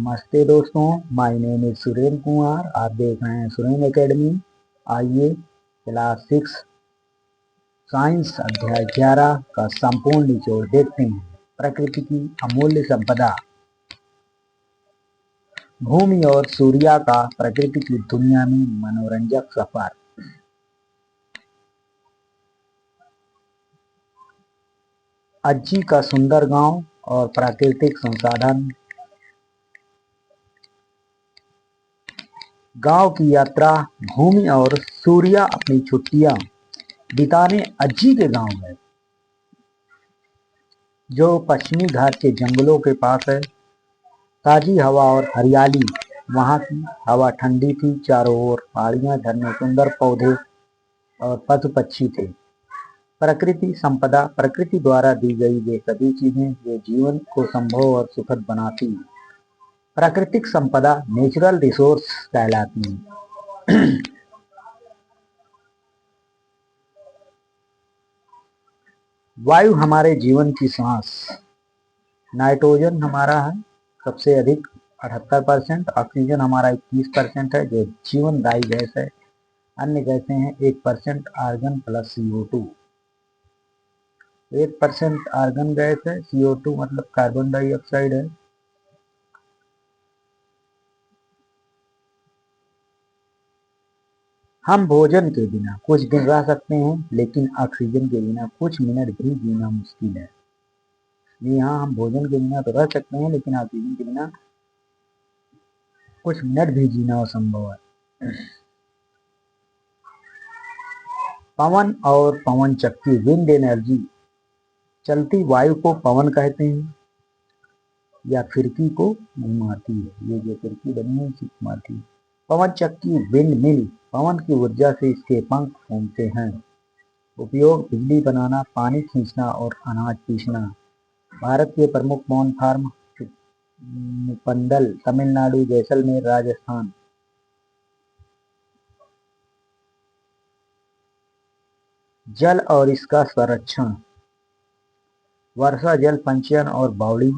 नमस्ते दोस्तों, my name is Surendra Kumar. आप देख रहे हैं सुरेंद्र एकेडमी। आइए क्लास 6 साइंस अध्याय 11 का संपूर्ण निचोड़ देखते हैं। प्रकृति की अमूल्य संपदा। भूमि और सूर्य का प्रकृति की दुनिया में मनोरंजक सफर। अज्जी का सुंदर गांव और प्राकृतिक संसाधन। गांव की यात्रा। भूमि और सूर्य अपनी छुट्टियां बिताने अज्जी के गांव गए, जो पश्चिमी घाट के जंगलों के पास है। ताजी हवा और हरियाली। वहां की हवा ठंडी थी, चारों ओर पहाड़ियां, झरने, सुंदर पौधे और पशु पक्षी थे। प्रकृति संपदा। प्रकृति द्वारा दी गई वे सभी चीजें जो जीवन को संभव और सुखद बनाती हैं। प्राकृतिक संपदा नेचुरल रिसोर्स कहलाती हैं। वायु हमारे जीवन की सांस। नाइट्रोजन हमारा है सबसे अधिक 78%। ऑक्सीजन हमारा 21% है, जो जीवनदायी गैस है। अन्य गैसें हैं 1% argon plus CO2। 1% argon gas है, CO2 मतलब कार्बन डाइऑक्साइड है। हम भोजन के बिना कुछ दिन रह सकते हैं, लेकिन ऑक्सीजन के बिना कुछ मिनट भी जीना मुश्किल है। जी हाँ, हम भोजन के बिना तो रह सकते हैं, लेकिन ऑक्सीजन के बिना कुछ मिनट भी जीना असंभव है। पवन और पवन चक्की। Wind energy. चलती वायु को पवन कहते हैं, या फिरकी को घुमाती है। ये जो फिरकी बनी है इसे घुमाती है। पवन चक्की विंड मिल। पवन की ऊर्जा से इसके पंख घूमते हैं। उपयोग बिजली बनाना, पानी खींचना और अनाज पीसना। भारत के प्रमुख पवन फार्म पंडल, तमिलनाडु, जैसलमेर, राजस्थान। जल और इसका संरक्षण। वर्षा जल पंचयन और बावड़ी।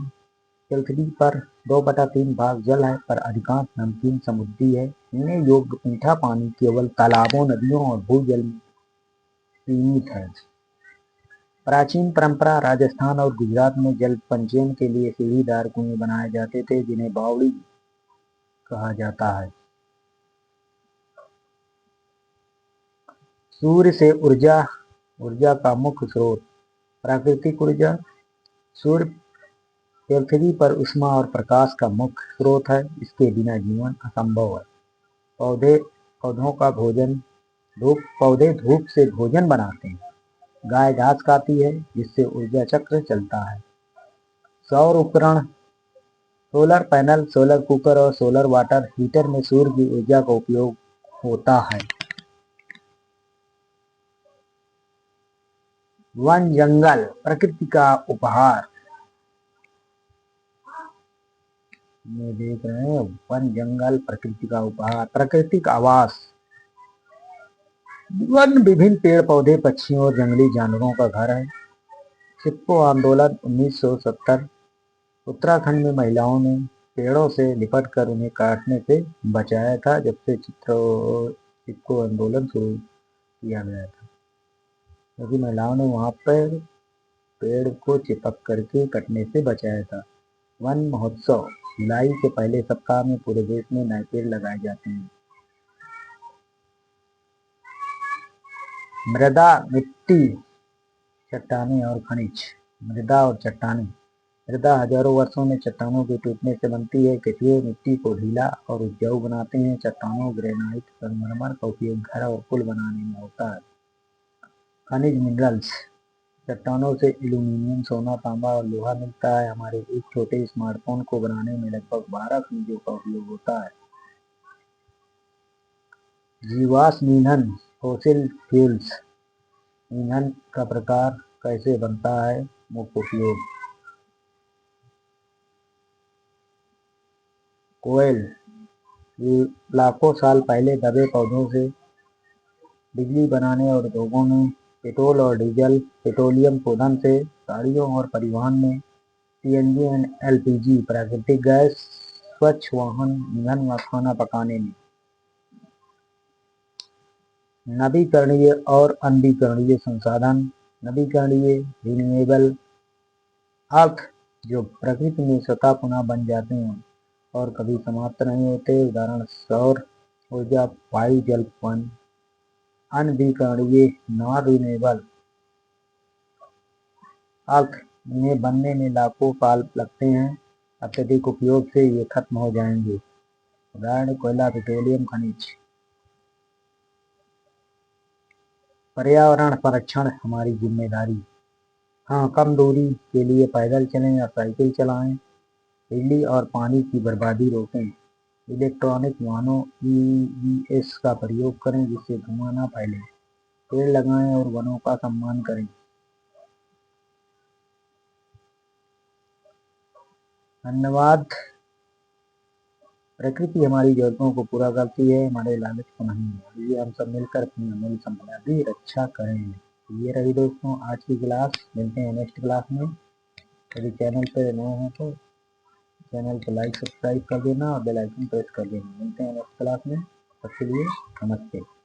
पृथ्वी पर 2/3 भाग जल है, पर अधिकांश नमकीन समुद्री है। पीने योग्य मीठा पानी केवल तालाबों, नदियों और भूजल में सीमित है। प्राचीन परंपरा। राजस्थान और गुजरात में जल पंचयन के लिए सीढ़ीदार कुएं बनाए जाते थे, जिन्हें बावड़ी कहा जाता है। सूर्य से ऊर्जा। ऊर्जा का मुख्य स्रोत। प्राकृतिक ऊर्जा। सूर्य पृथ्वी पर ऊष्मा और प्रकाश का मुख्य स्रोत है। इसके बिना जीवन असंभव है। पौधे। पौधों का भोजन। पौधे धूप से भोजन बनाते हैं। गाय घास खाती है, जिससे ऊर्जा चक्र चलता है। सौर उपकरण। सोलर पैनल, सोलर कुकर और सोलर वाटर हीटर में सूर्य की ऊर्जा का उपयोग होता है। वन जंगल प्रकृति का उपहार। ये देख रहे हैं, वन जंगल प्रकृति का उपहार। प्राकृतिक आवास। वन विभिन्न पेड़ पौधे, पक्षियों और जंगली जानवरों का घर है। चिपको आंदोलन 1970। उत्तराखंड में महिलाओं ने पेड़ों से लिपटकर उन्हें काटने से बचाया था, जब से चिपको आंदोलन शुरू किया गया था, क्योंकि महिलाओं ने वहां पर पेड़ को चिपक करके कटने से बचाया था। वन महोत्सव। जुलाई के पहले सप्ताह में पूरे देश में नए पेड़ लगाए जाते हैं। मृदा, मिट्टी, चट्टानें और खनिज। मृदा और चट्टानें। मृदा हजारों वर्षों में चट्टानों के टूटने से बनती है। केचुए मिट्टी को ढीला और उपजाऊ बनाते हैं। चट्टानों, ग्रेनाइट, संगमरमर का उपयोग घर और पुल बनाने में होता है। खनिज मिनरल्स। चट्टानों से एल्यूमीनियम, सोना, तांबा और लोहा मिलता है। हमारे एक छोटे स्मार्टफोन को बनाने में लगभग 12 खनिजों का उपयोग होता है। जीवाश्म ईंधन, फॉसिल फ्यूल्स। ईंधन का प्रकार कैसे बनता है, मुख्य उपयोग। कोयल। लाखों साल पहले दबे पौधों से बिजली बनाने और उद्योगों में पेट्रोल और डीजल। पेट्रोलियम ईंधन से गाड़ियों और परिवहन में। CNG एंड LPG प्राकृतिक गैस। स्वच्छ वाहन, ईंधन व खाना पकाने में। नवीकरणीय और अनवीकरणीय संसाधन। नवीकरणीय रिन्यूएबल अर्थ जो प्रकृति में स्वतः पुनः बन जाते हैं और कभी समाप्त नहीं होते, उदाहरण सौर ऊर्जा, वायु, जल, वन। अनवीकरणीय नॉन रिन्यूएबल अर्थ इन्हें बनने में लाखों साल लगते हैं, अत्यधिक उपयोग से ये खत्म हो जाएंगे, उदाहरण कोयला, पेट्रोलियम, खनिज। पर्यावरण संरक्षण हमारी जिम्मेदारी। हाँ, कम दूरी के लिए पैदल चलें या साइकिल चलाएं, बिजली और पानी की बर्बादी रोकें, इलेक्ट्रॉनिक वाहनों EVs का प्रयोग करें जिससे धुआं न फैले, पेड़ लगाएं और वनों का सम्मान करें। धन्यवाद। प्रकृति हमारी जरूरतों को पूरा करती है, हमारे लालच को नहीं। ये हम सब मिलकर अपनी अमूल्य संपदा की रक्षा करें। ये रही दोस्तों आज की क्लास। मिलते हैं नेक्स्ट क्लास में। यदि चैनल पे नए हैं तो चैनल को लाइक सब्सक्राइब कर देना और बेल आइकन प्रेस कर देना। मिलते हैं नेक्स्ट क्लास में, तब के लिए नमस्ते।